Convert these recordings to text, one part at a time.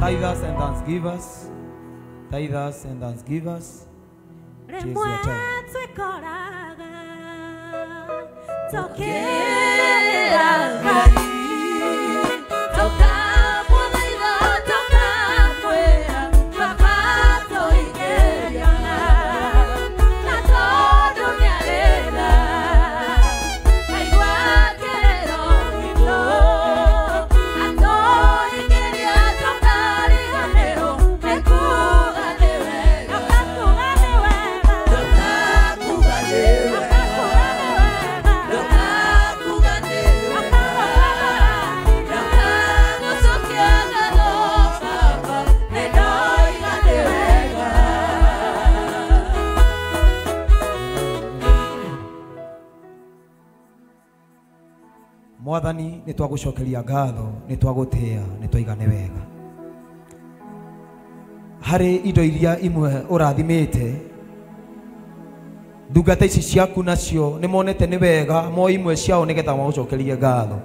Tithers and thanksgivers. Tithers and thanksgivers. Choose your time. Mwathani nitwagucokeria ngatho nitwagutia nitwaigane wega hari indo iria imwe urathimite ndungata ici ciaku nacio nimonete ni wega mo imwe ciao nigetha magucokerie ngatho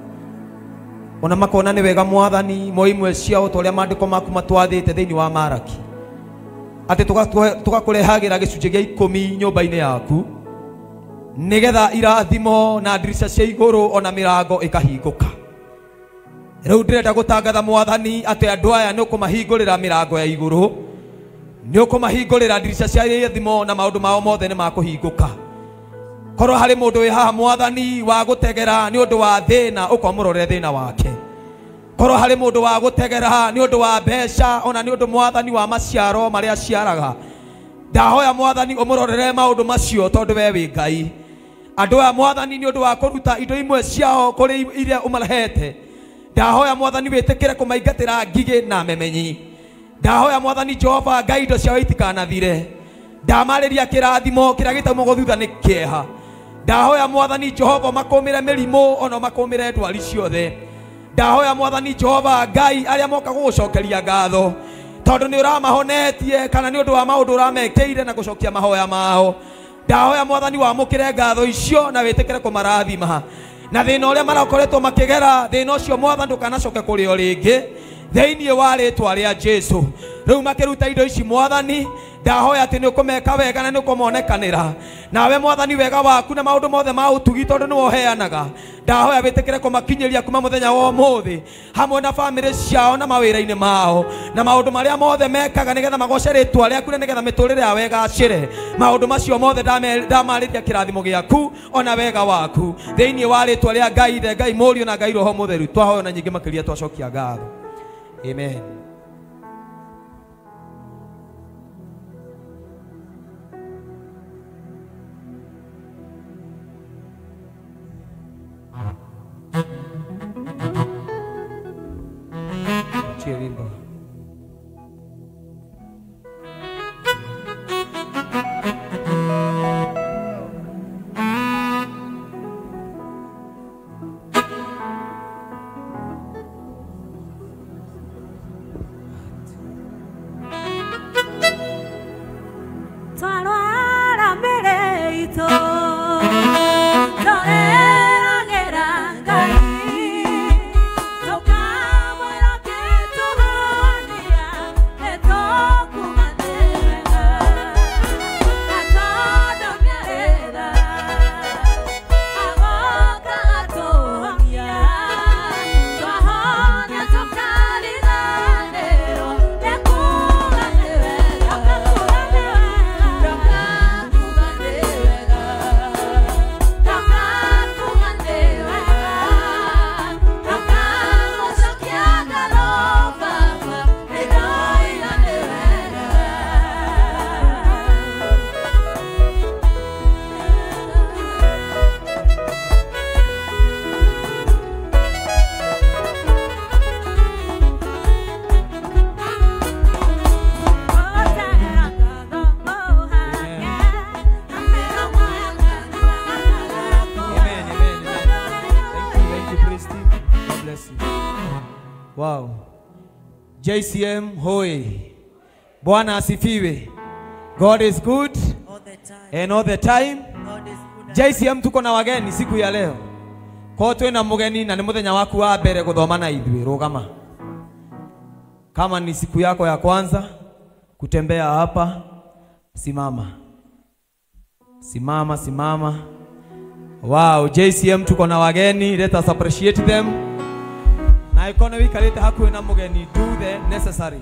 ona makona ni wega Mwathani mo imwe ciao toria mandiko maku matwathite thiini wa Maraki ati tugakurehagira gicunje gia 10 nyumba-ini yaku nigetha irathimo na ndirisha cia iguru ona mirango ikahinguka. Riu ndirenda gutangatha Mwathani ati andu aya ni ukumahingurira mirango ya iguru, ni ukumahingurira ndirisha cia irathimo na maundu mao mothe ni makuhinguka. Korwo hari mundu wi haha Mwathani wa gutegera ni undu wa thina ukamurore thina wake. Korwo hari mundu wa gutegera ni undu wa mbeca ona ni undu Mwathani wa maciaro maria ciaraga, ndahoya Mwathani umurorere maundu macio tondu we wi Ngai. Andu aya Mwathani ni undu wa kuruta indo imwe ciao kuri iria umarehete, ndahoya Mwathani witikire kumaingatira ngigi na memenyi. Ndahoya Mwathani Jehova Ngai indo ciao itikanathire, ndamariria kirathimo kiria gitaumwo thutha ni kieha. Ndahoya Mwathani Jehova makumire mirimo ona makumire ndwari ciothe. Ndahoya Mwathani Jehova Ngai aria moka gugucokeria ngatho tondu ni uramahonetie kana ni undu wa maundu uramekeire na gucokia mahoya mao. Ndahoya Mwathani wamukire ngatho icio na witikire kumarathima na thina uria marakoretwo makigera thina ucio Mwathani ndukanacoke kuri o ringi thiini wa ritwa ria Jesu. Riu makiruta indo ici Mwathani ndahoya ati ni ukumeka wega na ni ukumonekanira nawe Mwathani wega waku na maundu mothe ma utugi tondu ni woheanaga. Ndahoya witikire kumakinyiria kuma muthenya wa umuthi hamwe na family ciao na mawira-ini mao na maundu maria mothe mekaga nigetha magoce ritwa riaku na nigetha miturire ya wega acire. Maundu macio mothe ndamariria kirathimo giaku ona wega waku thiini wa ritwa ria Ngai Ithe Ngai Mũriũ na Ngai Roho Mũtheru twahoya na nyingi makiria twacokia ngatho. Amen. Cherimba. Wow. JCM hoi. Bwana asifiwe. God is good all the time. And all the time. God is good. JCM tuko na wageni siku ya leo. Kwa twina mugeni na ni muthenya waku wa mbere guthoma na ithuĩ rugama. Kama ni siku yako ya kwanza kutembea hapa, simama. Simama, simama. Wow, JCM tuko na wageni, let us appreciate them. Na ikono wikalete hakuwe na mgeni, do the necessary.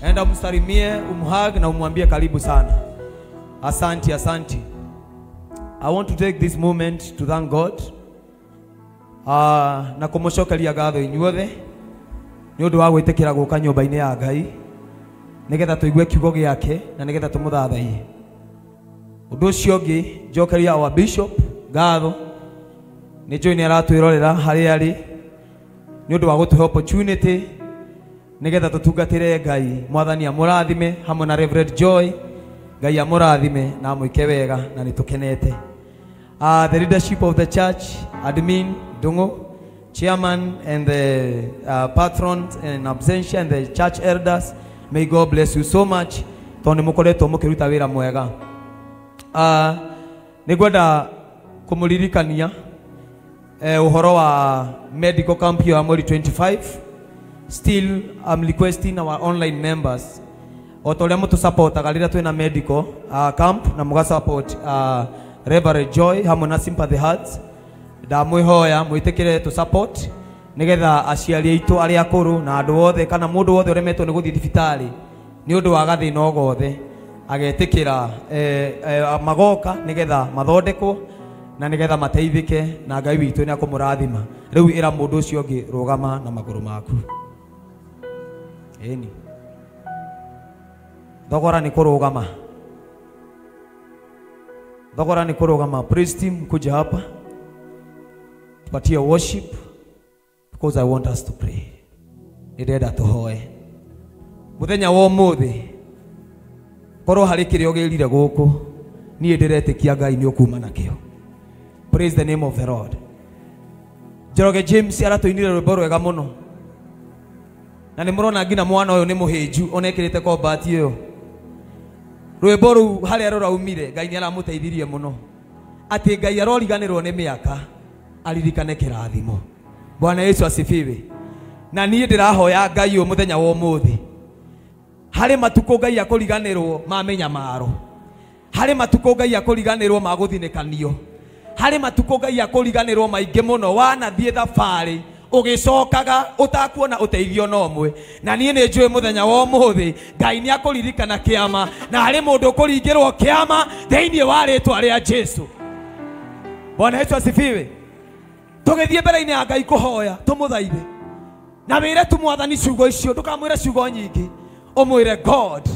Enda umsalimie, umhug na umwambie karibu sana. Asante, asante. I want to take this moment to thank God. Na kumucokeria ngatho inyuothe ni undu wa gwitikira guka nyumba-ini ya Ngai nigetha tuigue kiugo giake na nigetha tumuthathaie. Undu ucio ungi njokeria our bishop ngatho ni njui ni aratwirorera hari ari ni undu wa gutuhe opportunity nigetha tutungatire Ngai. Mwathani amurathime hamwe na Reverend Joy. Ngai amurathime na mwike wega na nitukenete. The leadership of the church, admin Dungo, chairman and the patron and absentia and the church elders, may God bless you so much. Tone mukoretwo mukiruta wira mwega. Nigwenda kumuririkania uhoro wa medical camp ya mweri 25. Still I'm requesting our online members otoria mutu support agalira twina medical camp na muga support Reverend Joy hamwe na Sympathy Hearts. Da mwihoya mwitikire to support nigetha aciari aitu ari akuru na andu othe kana mundu wothe uremetwo ni guthii thibitari ni undu wa gathina ogothe agetikira magoka nigetha mathondekwo na nigetha mateithike na Ngai witu ni akumurathima. Riu ira mundu ucio ungi rugama na maguru maku. Eni thogora ni kurugama, thogora ni kurugama. Praise team kuja hapa tupatie worship because I want us to pray. Ndirenda tuhoe muthenya wa umuthi korwo hari kirio girire guku nie ndiretikia Ngai ni ukuma nakio. Praise the name of the Lord. Njoroge James aratoinire rwimbo rwega muno na ni murona ngina mwana uyu ni muhinju onekirite combat iyo. Rwimbo ru hari ruraumire Ngai ni aramuteithirie muno ati Ngai aroriganirwo ni miaka aririkane kirathimo. Bwana Yesu asifiwe. Na nie ndirahoya Ngai o muthenya wa umuthi hari matuko Ngai akuriganirwo mamenya maro, hari matuko Ngai akuriganirwo maguthinikanio, hari matuko Ngai akuriganirwo maingi muno wanathie thabari ugicokaga utakuona uteithio no mwe. Na nie ni njui muthenya wa umuthi Ngai ni akuririkana kiama na hari mundu kuringirwo kiama theinie wa ritwa ria Jesu. Bwana Yesu asifiwe. Tugithie mbere-ini ya Ngai kuhoya tumuthaithe na wire tumwathani ciugo icio ndukamwire ciugo nyingi umwire God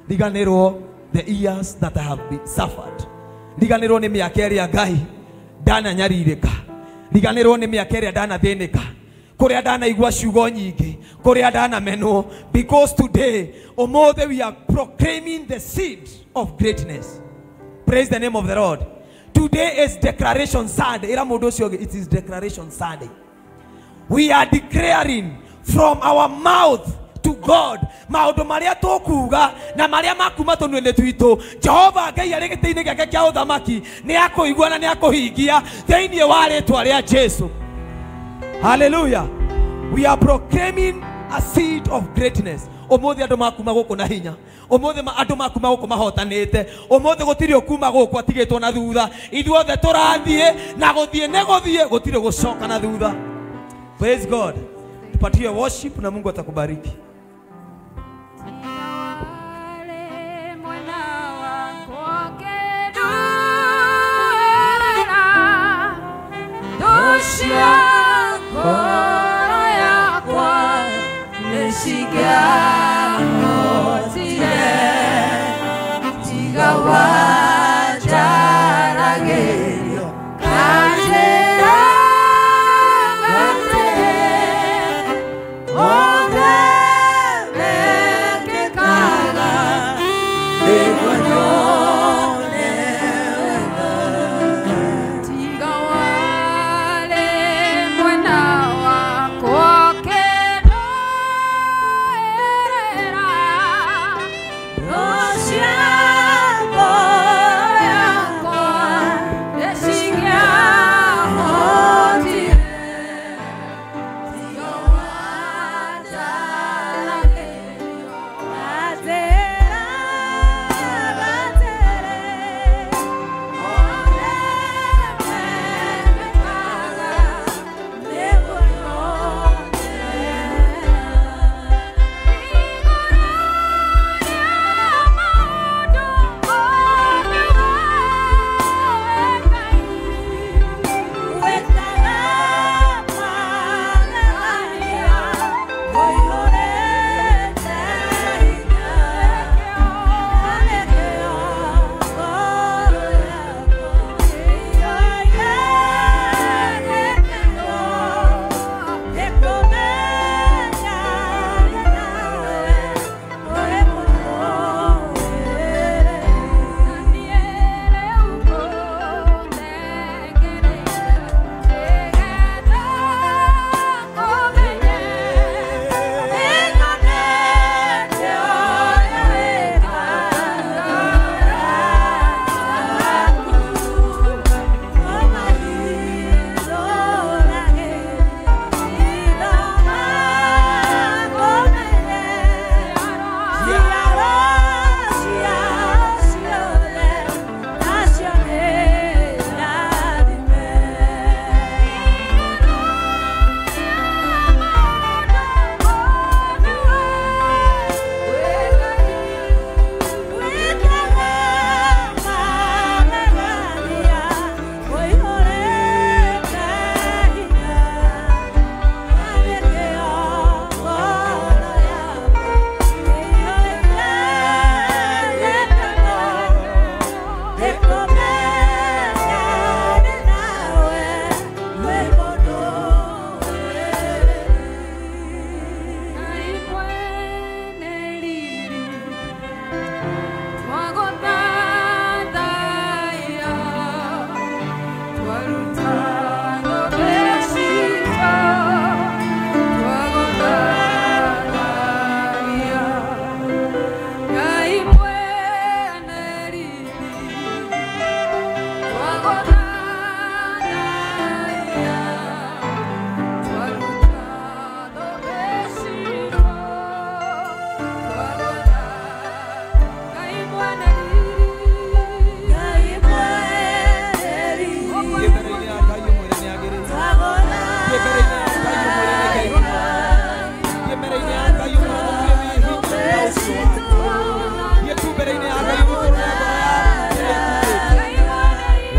riganirwo the years that I have been suffered. Riganirwo ni miaka iria Ngai dana nyaririka, riganirwo ni miaka iria dana thinika, kuria dana igwa ciugo nyingi, kuria dana menwo. Because today umuthi we are proclaiming the seed of greatness. Praise the name of the Lord. Today is declaration Sunday. It is declaration Sunday. We are declaring from our mouth to God maundu maria tukuga na maria makuma tunwende twitu. Jehova Ngai ari gitiini giake kia uthamaki ni akuigua na ni akuhingia theinie wa ritwa ria Jesu. Hallelujah. We are proclaiming a seed of greatness. Umuthi andu makuma guku na hinya, umuthi andu makuma guku mahotanite, umuthi gutiri okuma guku atigitwo na thutha. Ithuothe turathie na guthie ne guthie gutiri gucoka na thutha. Praise God. Tupatie worship na Mungu atakubariki. Oh,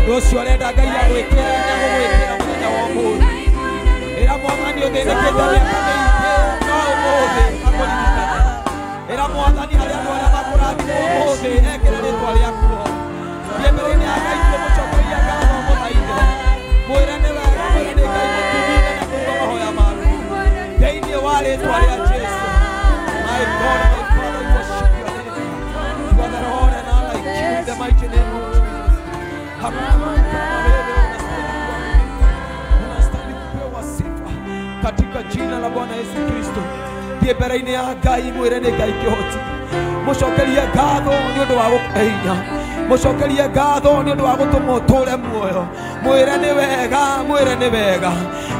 Rocio arenda Ngai agwĩkĩra na gũgwĩkĩra mũthenya wa ũmũthĩ. Ĩra Mwathani ũthĩnĩkĩte mĩaka mĩingĩ no ũmũthĩ akũririkane. Ĩra Mwathani arĩa andũ arĩa makũrathimwo ũmũthĩ ekĩre rĩtwa rĩaku ho. Thiĩ mbere-inĩ ya Ngai tũmũcokeria ngatho mũthaithe. Mwĩre nĩ wega, mwĩre nĩ Ngai mũtumine na kuuga mahoya maku thĩinĩ wa rĩtwa rĩa Jesũ. My God, my Father, I worship your name. You are the Lord and all like you in the mighty name of Jesus. Unastahili kupewa sifa katika jina la Bwana Yesu Kristo. Thiĩ mbere-inĩ ya Ngai mwĩre nĩ Ngai kĩhoti. Mũcokerie ngatho nĩ ũndũ wa gũkũhinya. Mũcokerie ngatho nĩ ũndũ wa gũtũma ũtũũre muoyo. Mwĩre nĩ wega, mwĩre nĩ wega.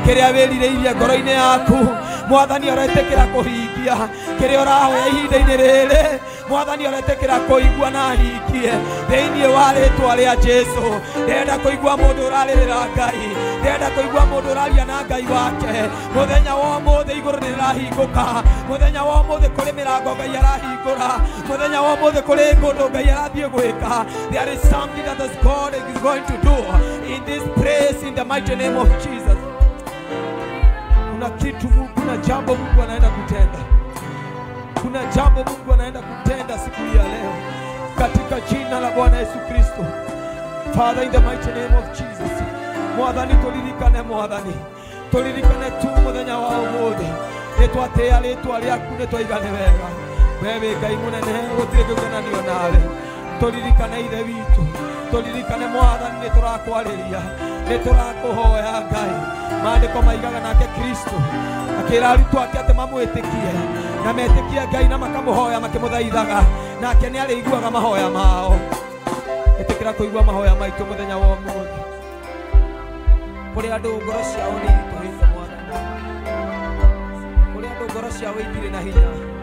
Kĩrĩa wĩrirĩirie ngoro-inĩ yaku Mwathani aretĩkĩra kũhingia. Kĩrĩa ũrahoya ihinda-inĩ rĩrĩ Mwathani aretĩkĩra kũigua na ahingie thĩinĩ wa rĩtwa rĩa Jesũ. Ndĩrenda kũigua mũndũ ũrarĩrĩra Ngai. Ndĩrenda kũigua mũndũ ũraria na Ngai wake. Mũthenya wa ũmũthĩ igũrũ nĩrĩrahingũka. Mũthenya wa ũmũthĩ kũrĩ mĩrango Ngai arahingũra. Mũthenya wa ũmũthĩ kũrĩ kũndũ Ngai arathiĩ gwĩka. There is something that God is going to do in this place in the mighty name of Jesus. Kuna jambo Mungu anaenda kutenda. Kuna jambo Mungu anaenda kutenda siku hii ya leo katika jina la Bwana Yesu Kristo. Father, in the mighty name of Jesus. Mwathani turirikane, Mwathani turirikane tu muthenya wa ũmũthĩ. Nĩtwatĩa rĩtwa rĩaku, nĩtwaigane wega. Wewe Ngai mũnene gũtirĩ kĩũngananio nawe. Turirikane ithe witũ, turirikane Mwathani, nĩtũrakwarĩria, nĩtũrakũhoya Ngai. Maandĩko maigaga nake Kristo akĩra arutwo ake atĩ mamwĩtĩkie na metĩkie Ngai na makamũhoya makĩmũthaithaga, nake nĩ arĩiguaga mahoya mao. Ĩtĩkĩra kũigua mahoya maitũ mũthenya wa ũmũthĩ. Kũrĩ andũ ngoro ciao nĩ itũhĩte Mwathani, kũrĩ andũ ngoro ciao itirĩ na hinya.